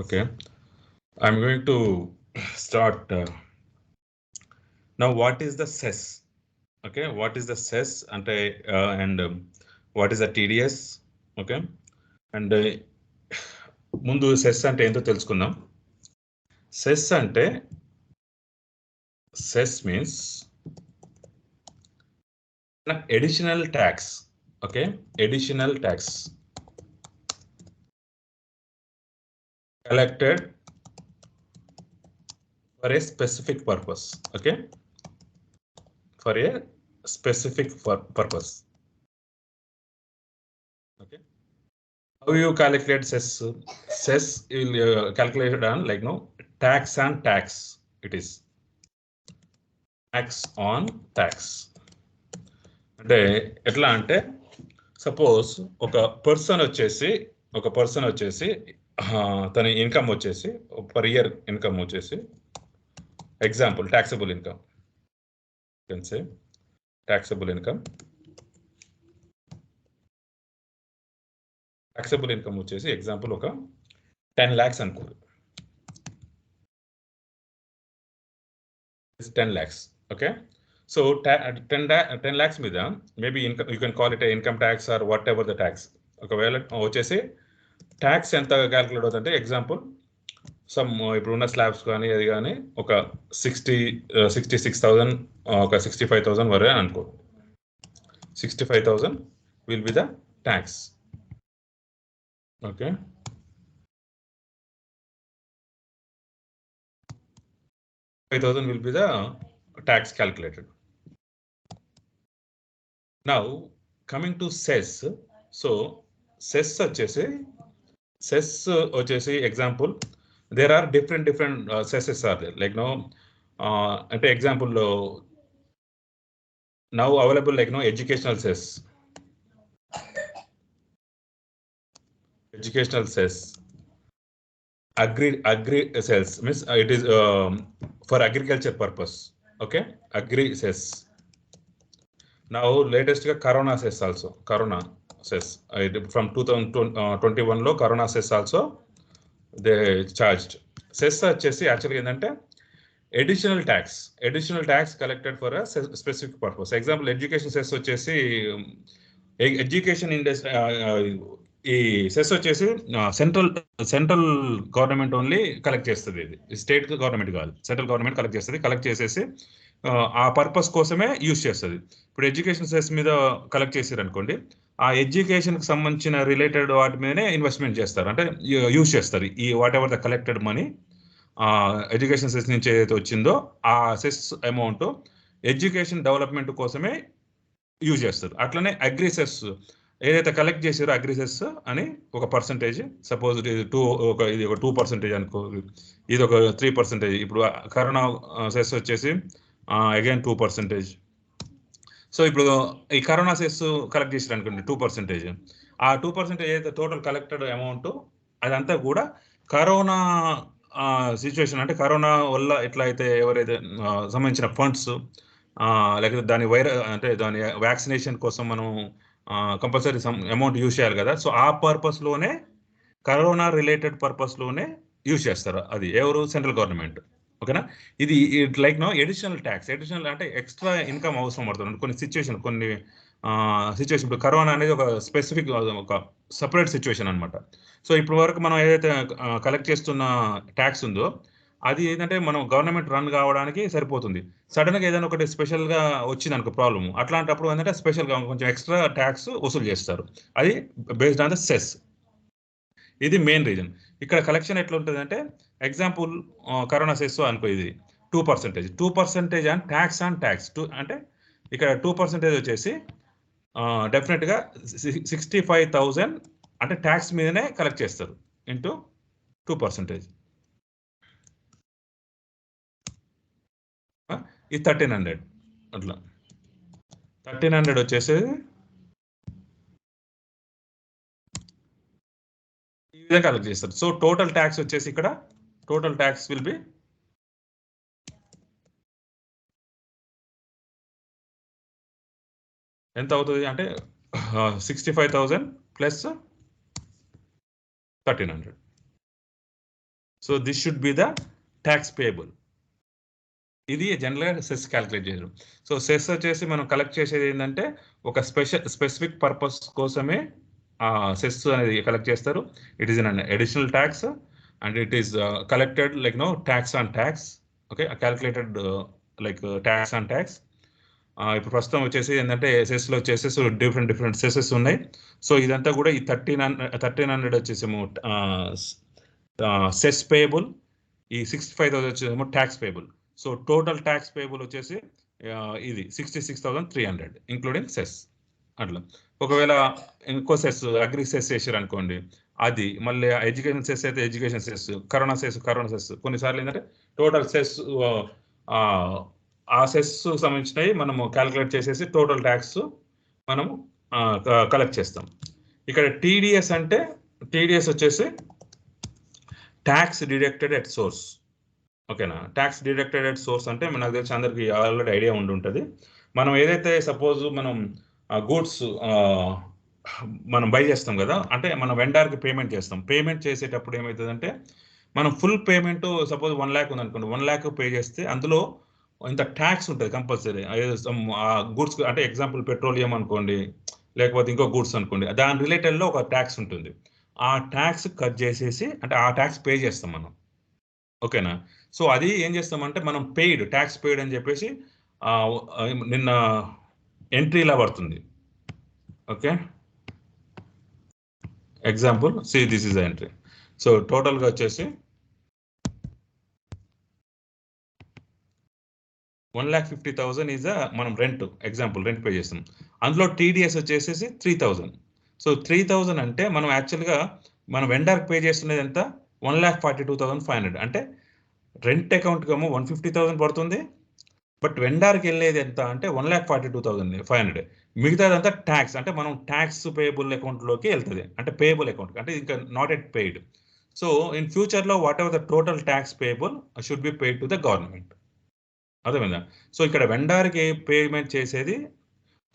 Okay, I'm going to start now. What is the CESS? Okay, what is the CESS and what is the TDS? Okay, and ముందు cess అంటే ఏంటో తెలుసుకుందాం. Cess అంటే cess means additional tax. Okay, additional tax collected for a specific purpose. Okay, for a specific purpose. Okay, how you calculate CESS? CESS will calculate on like tax on tax. It is tax on tax. అంటే ఎట్లా అంటే suppose ఒక person వచ్చేసి తన income వచ్చేసి per year income వచ్చేసి example taxable income. You can say taxable income. Taxable income వచ్చేసి example ఒక 10 lakhs అనుకోరు. 10 lakhs. Okay, so 10 lakhs మీద maybe income, you can call it income tax or whatever the tax. ఒకవేళ వచ్చేసి tax ఎంత calculate అవుతుందంటే example some ఇప్పుడు ఉన్న స్లాబ్స్ కానీ అది కానీ ఒక 66,000 ఒక 65,000 వరే అనుకో. 65,000 will be the tax. Okay, will be the tax calculated. Now coming to CESS. So CESS వచ్చేసి example, there are different CESS are there. Like అంటే example now available like educational CESS. Educational CESS. Agri CESS means it is for agriculture purpose. Okay, agri CESS. Now latest corona CESS also. Corona CESS from 2021 lo corona CESS also they charged. CESS వచ్చేసి యాక్చువల్గా ఏంటంటే additional tax collected for a specific purpose. Example education CESS వచ్చేసి education industry. ఈ cess వచ్చేసి central government only collect చేస్తుంది. ఇది state government కాదు, central government collect చేసేసి ఆ పర్పస్ కోసమే యూజ్ చేస్తుంది. ఇప్పుడు ఎడ్యుకేషన్ సెస్ మీద కలెక్ట్ చేసారు అనుకోండి, ఆ ఎడ్యుకేషన్కి సంబంధించిన రిలేటెడ్ వాటి మీదనే ఇన్వెస్ట్మెంట్ చేస్తారు, అంటే యూజ్ చేస్తారు. ఈ whatever the collected money education cess నుంచి ఏదైతే వచ్చిందో ఆ సెస్ అమౌంట్ ఎడ్యుకేషన్ డెవలప్మెంట్ కోసమే యూజ్ చేస్తారు. అట్లనే అగ్రి సెస్ ఏదైతే కలెక్ట్ చేసారో అగ్రి సెస్ అని ఒక పర్సంటేజ్, సపోజ్ ఇది ఒక 2% అనుకో, ఇది ఒక 3%. ఇప్పుడు కరోనా సెస్ వచ్చేసి అగైన్ 2%. సో ఇప్పుడు ఈ కరోనా సెస్ కలెక్ట్ చేసారు అనుకోండి 2%. ఆ 2% ఏదైతే టోటల్ కలెక్టెడ్ అమౌంట్ అదంతా కూడా కరోనా సిచ్యువేషన్, అంటే కరోనా వల్ల ఎట్లయితే ఎవరైతే సంబంధించిన ఫండ్స్ లేకపోతే దాని వ్యాక్సినేషన్ కోసం మనం కంపల్సరీ సమ్ అమౌంట్ యూజ్ చేయాలి కదా. సో ఆ పర్పస్లోనే కరోనా రిలేటెడ్ పర్పస్లోనే యూజ్ చేస్తారు. అది ఎవరు? Central government. ఓకేనా, ఇది లైక్ ఎడిషనల్ ట్యాక్స్. ఎడిషనల్ అంటే ఎక్స్ట్రా ఇన్కమ్ అవసరం పడుతుంది కొన్ని సిచ్యువేషన్. ఇప్పుడు కరోనా అనేది ఒక స్పెసిఫిక్ ఒక సపరేట్ సిచ్యువేషన్ అనమాట. సో ఇప్పుడు వరకు మనం ఏదైతే కలెక్ట్ చేస్తున్న ట్యాక్స్ ఉందో అది ఏంటంటే మనం గవర్నమెంట్ రన్ కావడానికి సరిపోతుంది. సడన్గా ఏదైనా ఒకటి స్పెషల్గా వచ్చింది అనుకో ప్రాబ్లము, అట్లాంటప్పుడు ఏంటంటే స్పెషల్గా కొంచెం ఎక్స్ట్రా ట్యాక్స్ వసూలు చేస్తారు. అది బేస్డ్ ఆన్ ద సెస్. ఇది మెయిన్ రీజన్. ఇక్కడ కలెక్షన్ ఎట్లా ఉంటుంది అంటే ఎగ్జాంపుల్ కరోనా సెస్ అనుకో, ఇది 2% అండ్ ట్యాక్స్ ఆన్ ట్యాక్స్. అంటే ఇక్కడ 2% వచ్చేసి డెఫినెట్గా 65,000 అంటే ట్యాక్స్ మీదనే కలెక్ట్ చేస్తారు ఇంటూ 2%. ఇది 1,300. అట్లా 1,300 వచ్చేసి ఈ విధంగా కలెక్ట్ చేస్తారు. సో టోటల్ ట్యాక్స్ వచ్చేసి ఇక్కడ టోటల్ ట్యాక్స్ విల్ బి ఎంత అవుతుంది అంటే 65,000 plus 1,300. So this should be the tax payable. ఇది జనరల్గా సెస్ క్యాలిక్యులేట్ చేయడం. సో సెస్ వచ్చేసి మనం కలెక్ట్ చేసేది ఏంటంటే ఒక స్పెసిఫిక్ పర్పస్ కోసమే సెస్ అనేది కలెక్ట్ చేస్తారు. It is an additional tax and it is collected like tax on tax. Okay, calculated like tax on tax. ఇప్పుడు ప్రస్తుతం వచ్చేసి ఏంటంటే సెస్లో వచ్చేసి డిఫరెంట్ సెసెస్ ఉన్నాయి. సో ఇదంతా కూడా ఈ 1300 వచ్చేసేమో సెస్ పేయబుల్, ఈ 65,000 వచ్చేసేమో tax payable. So total tax payable వచ్చేసి ఇది 66,300 ఇంక్లూడింగ్ సెస్. అట్లా ఒకవేళ ఇంకో సెస్ అగ్రి సెస్ చేసారు అనుకోండి, అది మళ్ళీ ఎడ్యుకేషన్ సెస్ అయితే ఎడ్యుకేషన్ సెస్, కరోనా సెస్ కొన్నిసార్లు ఏంటంటే టోటల్ సెస్ ఆ సెస్ సంబంధించినవి మనము క్యాలిక్యులేట్ చేసేసి టోటల్ ట్యాక్స్ మనము కలెక్ట్ చేస్తాం. ఇక్కడ టీడీఎస్ అంటే టీడీఎస్ వచ్చేసి ట్యాక్స్ డిడక్టెడ్ ఎట్ సోర్స్. ఓకేనా, ట్యాక్స్ డిడక్టెడ్ ఎట్ సోర్స్ అంటే నాకు తెలిసి అందరికి ఆల్రెడీ ఐడియా ఉంటుంది. మనం ఏదైతే సపోజ్ మనం గూడ్స్ మనం బై చేస్తాం కదా, అంటే మనం వెండర్కి పేమెంట్ చేస్తాం. పేమెంట్ చేసేటప్పుడు ఏమవుతుందంటే మనం ఫుల్ పేమెంట్ సపోజ్ 1 lakh ఉందనుకోండి, 1 lakh పే చేస్తే అందులో ఇంత ట్యాక్స్ ఉంటుంది కంపల్సరీ. గూడ్స్ అంటే ఎగ్జాంపుల్ పెట్రోలియం అనుకోండి, లేకపోతే ఇంకో గూడ్స్ అనుకోండి, దాని రిలేటెడ్లో ఒక ట్యాక్స్ ఉంటుంది. ఆ ట్యాక్స్ కట్ చేసేసి అంటే ఆ ట్యాక్స్ పే చేస్తాం మనం. ఓకేనా, సో అది ఏం చేస్తామంటే మనం ట్యాక్స్ పెయిడ్ అని చెప్పేసి నిన్న ఎంట్రీలా పడుతుంది. Okay, example see this is entry. So టోటల్గా వచ్చేసి 1,50,000 ఈజ్ మనం ఎగ్జాంపుల్ రెంట్ పే చేస్తాం. అందులో టీడీఎస్ వచ్చేసేసి 3,000. సో 3,000 అంటే మనం యాక్చువల్గా మనం వెండర్కి పే చేస్తున్నది ఎంత, 1,42,500. అంటే రెంట్ అకౌంట్కి ఏమో 150,000 పడుతుంది, బట్ వెండర్కి వెళ్ళేది ఎంత అంటే 1,42,500. మిగతాదంతా ట్యాక్స్, అంటే మనం ట్యాక్స్ పేయబుల్ అకౌంట్లోకి వెళ్తుంది, అంటే పేయబుల్ అకౌంట్ అంటే ఇంకా not yet paid. So in ఫ్యూచర్లో whatever the total tax payable should be paid to the government. అర్థమైందా? సో ఇక్కడ వెండర్కి పేమెంట్ చేసేది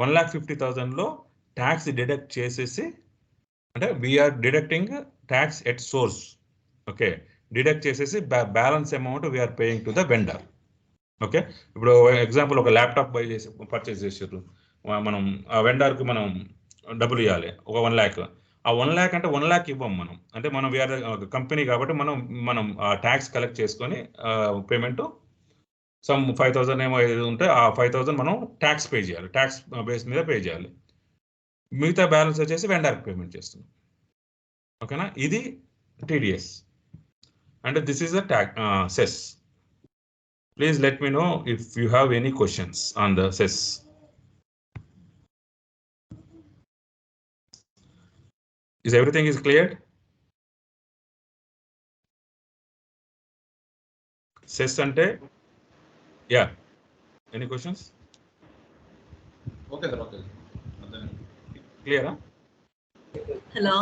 1,50,000లో ట్యాక్స్ డిడక్ట్ చేసేసి, అంటే we are deducting tax at source. Okay, deduct చేసేసి balance amount we are paying to the vendor. Okay, ఇప్పుడు example ఒక ల్యాప్టాప్ పర్చేస్ చేసారు, మనం ఆ వెండర్కి మనం డబ్బులు ఇవ్వాలి ఒక 1 lakh. ఆ 1 lakh అంటే 1 lakh ఇవ్వం మనం, అంటే మనం వీఆర్ కంపెనీ కాబట్టి మనం ట్యాక్స్ కలెక్ట్ చేసుకొని పేమెంట్ సమ్ 5,000 ఏమో ఏది ఉంటే ఆ 5,000 మనం ట్యాక్స్ పే చేయాలి, ట్యాక్స్ బేస్ మీద పే చేయాలి. మిగతా బ్యాలెన్స్ వచ్చేసి వెండర్కి పేమెంట్ చేస్తున్నాం. ఓకేనా, ఇది టీడీఎస్ అంటే this is the cess. Please let me know if you have any questions on the CESS. Is everything is clear? CESS ante, yeah. Any questions? Okay, sir. Okay. Clear? Huh? Hello.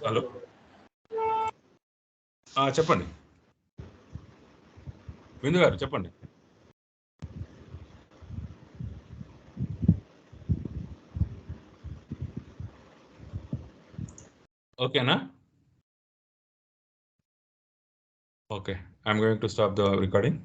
Hello. చెప్పండి విందు గారు, చెప్పండి. ఓకేనా? Okay, I'm going to stop the recording.